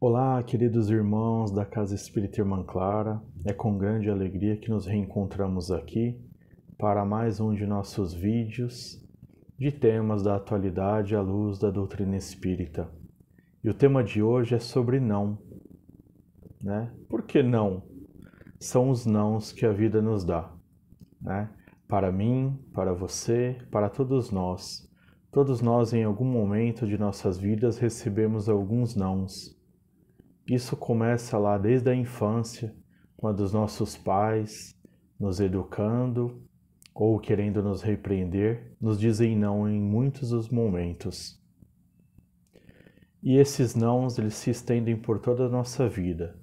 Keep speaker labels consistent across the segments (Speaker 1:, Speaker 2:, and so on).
Speaker 1: Olá, queridos irmãos da Casa Espírita Irmã Clara. É com grande alegria que nos reencontramos aqui para mais um de nossos vídeos de temas da atualidade à luz da doutrina espírita. E o tema de hoje é sobre não, né? Por que não? São os nãos que a vida nos dá, né? Para mim, para você, para todos nós. Todos nós, em algum momento de nossas vidas, recebemos alguns nãos. Isso começa lá desde a infância, quando os nossos pais, nos educando ou querendo nos repreender, nos dizem não em muitos dos momentos. E esses nãos, eles se estendem por toda a nossa vida.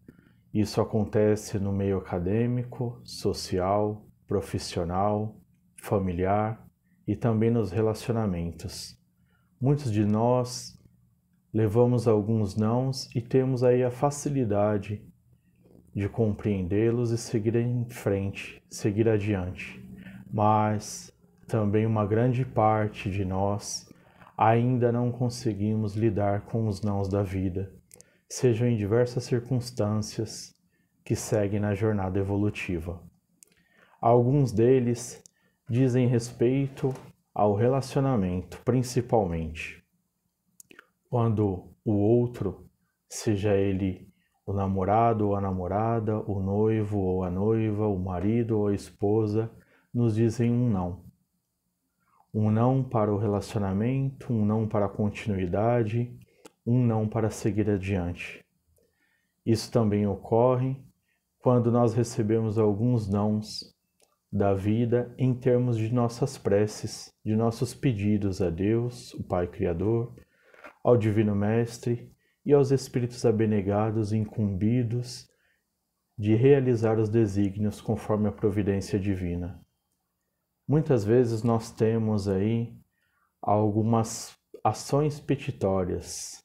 Speaker 1: Isso acontece no meio acadêmico, social, profissional, familiar e também nos relacionamentos. Muitos de nós levamos alguns nãos e temos aí a facilidade de compreendê-los e seguir em frente, seguir adiante. Mas também uma grande parte de nós ainda não conseguimos lidar com os nãos da vida, sejam em diversas circunstâncias que seguem na jornada evolutiva. Alguns deles dizem respeito ao relacionamento, principalmente. Quando o outro, seja ele o namorado ou a namorada, o noivo ou a noiva, o marido ou a esposa, nos dizem um não. Um não para o relacionamento, um não para a continuidade, um não para seguir adiante. Isso também ocorre quando nós recebemos alguns nãos da vida em termos de nossas preces, de nossos pedidos a Deus, o Pai Criador, ao Divino Mestre e aos espíritos abnegados incumbidos de realizar os desígnios conforme a providência divina. Muitas vezes nós temos aí algumas ações petitórias.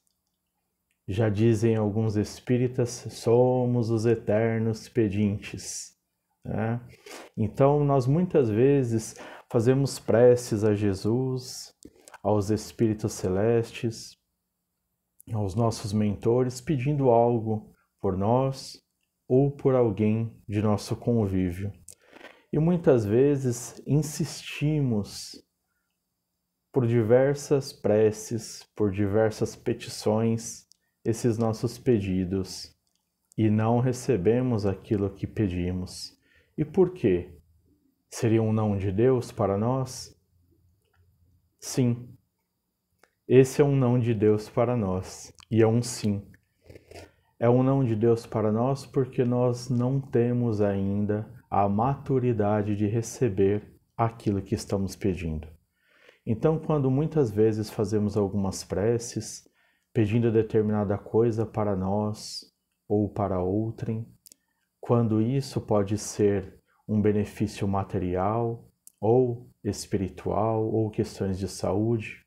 Speaker 1: Já dizem alguns espíritas, somos os eternos pedintes, né? Então nós muitas vezes fazemos preces a Jesus, aos espíritos celestes, aos nossos mentores, pedindo algo por nós ou por alguém de nosso convívio. E muitas vezes insistimos por diversas preces, por diversas petições, esses nossos pedidos, e não recebemos aquilo que pedimos. E por quê? Seria um não de Deus para nós? Sim. Esse é um não de Deus para nós, e é um sim. É um não de Deus para nós porque nós não temos ainda a maturidade de receber aquilo que estamos pedindo. Então, quando muitas vezes fazemos algumas preces, pedindo determinada coisa para nós ou para outrem, quando isso pode ser um benefício material ou espiritual ou questões de saúde,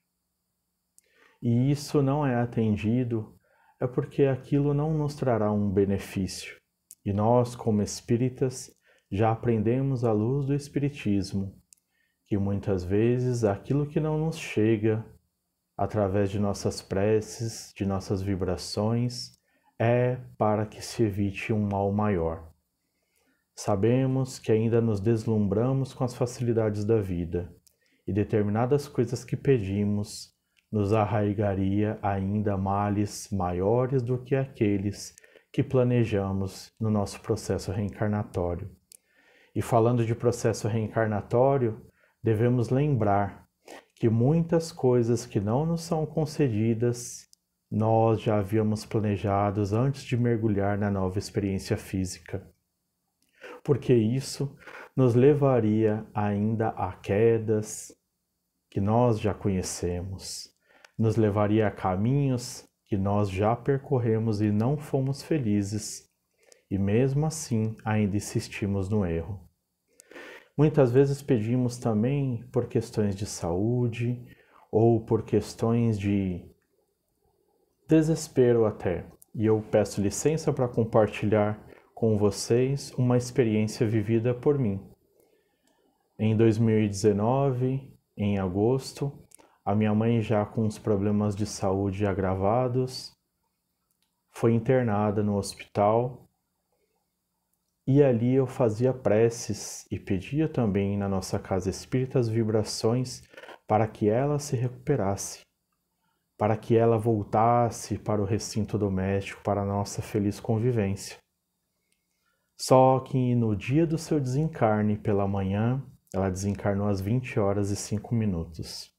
Speaker 1: e isso não é atendido, é porque aquilo não nos trará um benefício. E nós, como espíritas, já aprendemos à luz do Espiritismo que muitas vezes aquilo que não nos chega através de nossas preces, de nossas vibrações, é para que se evite um mal maior. Sabemos que ainda nos deslumbramos com as facilidades da vida e determinadas coisas que pedimos nos arraigaria ainda males maiores do que aqueles que planejamos no nosso processo reencarnatório. E falando de processo reencarnatório, devemos lembrar que muitas coisas que não nos são concedidas, nós já havíamos planejados antes de mergulhar na nova experiência física. Porque isso nos levaria ainda a quedas que nós já conhecemos, nos levaria a caminhos que nós já percorremos e não fomos felizes, e mesmo assim ainda insistimos no erro. Muitas vezes pedimos também por questões de saúde ou por questões de desespero até, e eu peço licença para compartilhar com vocês uma experiência vivida por mim. Em 2019, em agosto, a minha mãe já com os problemas de saúde agravados, foi internada no hospital e ali eu fazia preces e pedia também na nossa casa espírita as vibrações para que ela se recuperasse, para que ela voltasse para o recinto doméstico, para a nossa feliz convivência. Só que no dia do seu desencarne pela manhã, ela desencarnou às 20 horas e 5 minutos.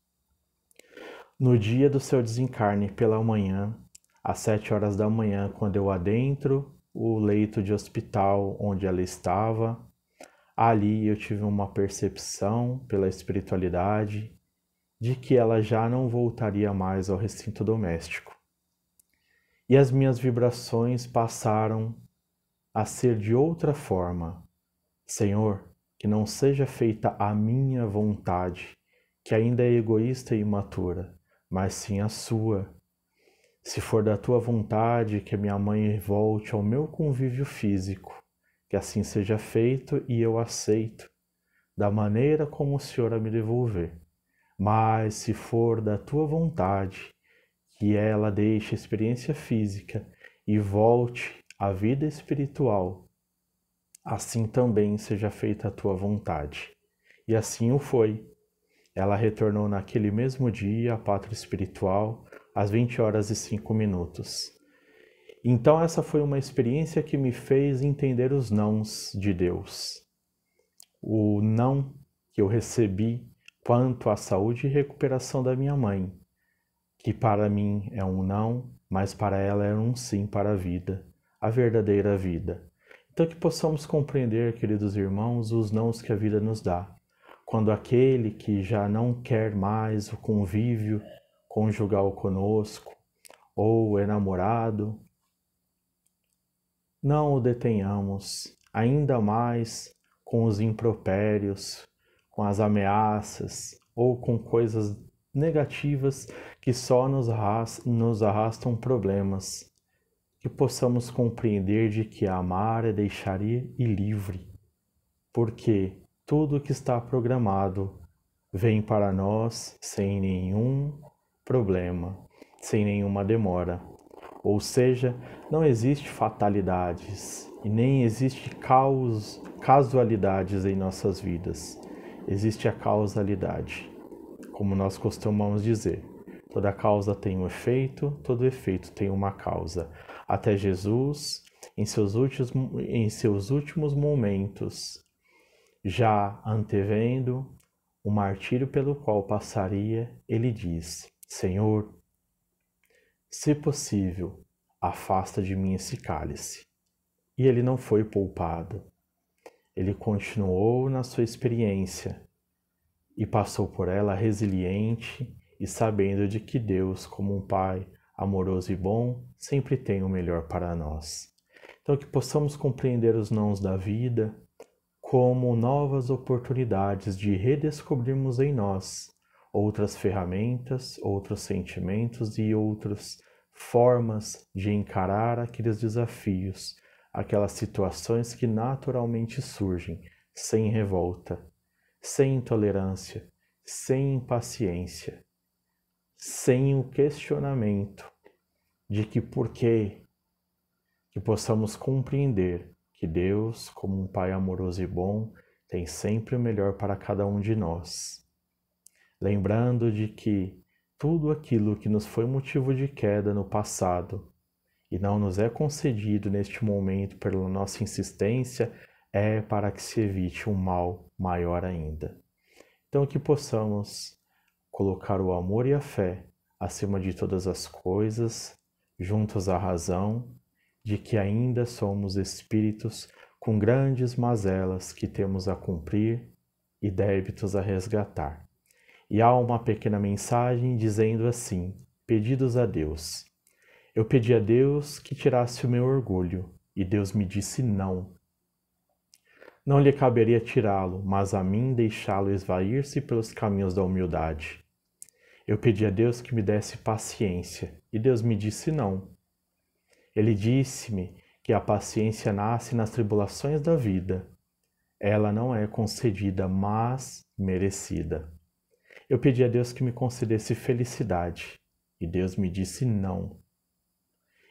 Speaker 1: No dia do seu desencarne pela manhã, às 7 horas da manhã, quando eu adentro o leito de hospital onde ela estava, ali eu tive uma percepção pela espiritualidade de que ela já não voltaria mais ao recinto doméstico. E as minhas vibrações passaram a ser de outra forma. Senhor, que não seja feita a minha vontade, que ainda é egoísta e imatura, mas sim a sua. Se for da tua vontade que a minha mãe volte ao meu convívio físico, que assim seja feito e eu aceito, da maneira como o Senhor a me devolver. Mas se for da tua vontade que ela deixe a experiência física e volte à vida espiritual, assim também seja feita a tua vontade. E assim o foi. Ela retornou naquele mesmo dia à pátria espiritual, às 20 horas e 5 minutos. Então essa foi uma experiência que me fez entender os nãos de Deus. O não que eu recebi quanto à saúde e recuperação da minha mãe, que para mim é um não, mas para ela é um sim para a vida, a verdadeira vida. Então que possamos compreender, queridos irmãos, os nãos que a vida nos dá. Quando aquele que já não quer mais o convívio conjugal conosco, ou é namorado, não o detenhamos, ainda mais com os impropérios, com as ameaças ou com coisas negativas que só nos arrastam problemas. Que possamos compreender de que amar é deixar ir e livre, porque tudo que está programado vem para nós sem nenhum problema, sem nenhuma demora. Ou seja, não existe fatalidades e nem existe casualidades em nossas vidas. Existe a causalidade, como nós costumamos dizer. Toda causa tem um efeito, todo efeito tem uma causa. Até Jesus, em seus últimos momentos, já antevendo o martírio pelo qual passaria, ele diz: Senhor, se possível, afasta de mim esse cálice. E ele não foi poupado. Ele continuou na sua experiência e passou por ela resiliente e sabendo de que Deus, como um Pai amoroso e bom, sempre tem o melhor para nós. Então que possamos compreender os nãos da vida como novas oportunidades de redescobrirmos em nós outras ferramentas, outros sentimentos e outras formas de encarar aqueles desafios, aquelas situações que naturalmente surgem, sem revolta, sem intolerância, sem impaciência, sem o questionamento de que por quê, que possamos compreender que Deus, como um Pai amoroso e bom, tem sempre o melhor para cada um de nós. Lembrando de que tudo aquilo que nos foi motivo de queda no passado e não nos é concedido neste momento pela nossa insistência, é para que se evite um mal maior ainda. Então que possamos colocar o amor e a fé acima de todas as coisas, juntos à razão de que ainda somos espíritos com grandes mazelas que temos a cumprir e débitos a resgatar. E há uma pequena mensagem dizendo assim: pedidos a Deus. Eu pedi a Deus que tirasse o meu orgulho, e Deus me disse não. Não lhe caberia tirá-lo, mas a mim deixá-lo esvair-se pelos caminhos da humildade. Eu pedi a Deus que me desse paciência, e Deus me disse não. Ele disse-me que a paciência nasce nas tribulações da vida. Ela não é concedida, mas merecida. Eu pedi a Deus que me concedesse felicidade, e Deus me disse não.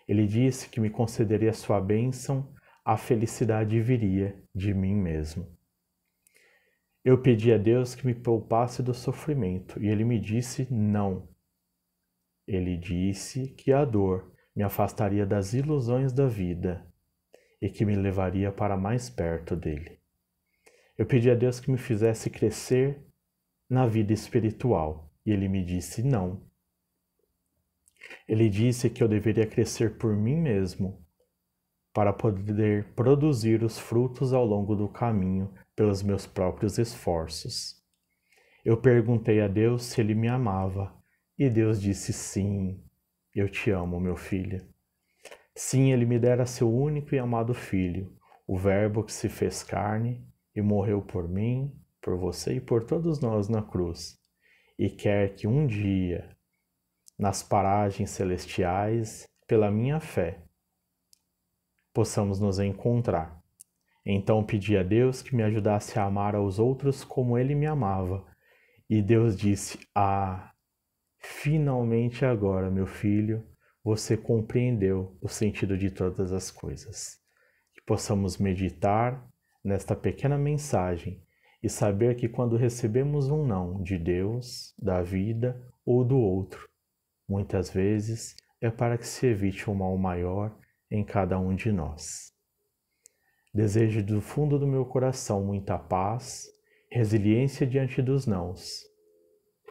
Speaker 1: Ele disse que me concederia sua bênção, a felicidade viria de mim mesmo. Eu pedi a Deus que me poupasse do sofrimento e ele me disse não. Ele disse que a dor me afastaria das ilusões da vida e que me levaria para mais perto dele. Eu pedi a Deus que me fizesse crescer na vida espiritual e ele me disse não. Ele disse que eu deveria crescer por mim mesmo para poder produzir os frutos ao longo do caminho pelos meus próprios esforços. Eu perguntei a Deus se ele me amava e Deus disse sim, eu te amo, meu filho. Sim, ele me dera seu único e amado filho, o Verbo que se fez carne e morreu por mim, por você e por todos nós na cruz. E quer que um dia, nas paragens celestiais, pela minha fé, possamos nos encontrar. Então pedi a Deus que me ajudasse a amar aos outros como ele me amava. E Deus disse: finalmente agora, meu filho, você compreendeu o sentido de todas as coisas. Que possamos meditar nesta pequena mensagem e saber que quando recebemos um não de Deus, da vida ou do outro, muitas vezes é para que se evite um mal maior em cada um de nós. Desejo do fundo do meu coração muita paz, resiliência diante dos nãos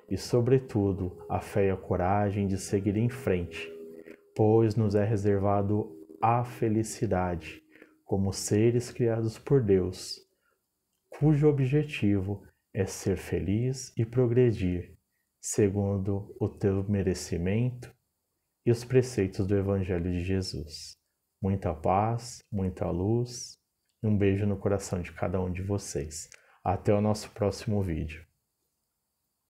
Speaker 1: e, sobretudo, a fé e a coragem de seguir em frente, pois nos é reservado a felicidade como seres criados por Deus, cujo objetivo é ser feliz e progredir, segundo o teu merecimento e os preceitos do Evangelho de Jesus. Muita paz, muita luz e um beijo no coração de cada um de vocês. Até o nosso próximo vídeo.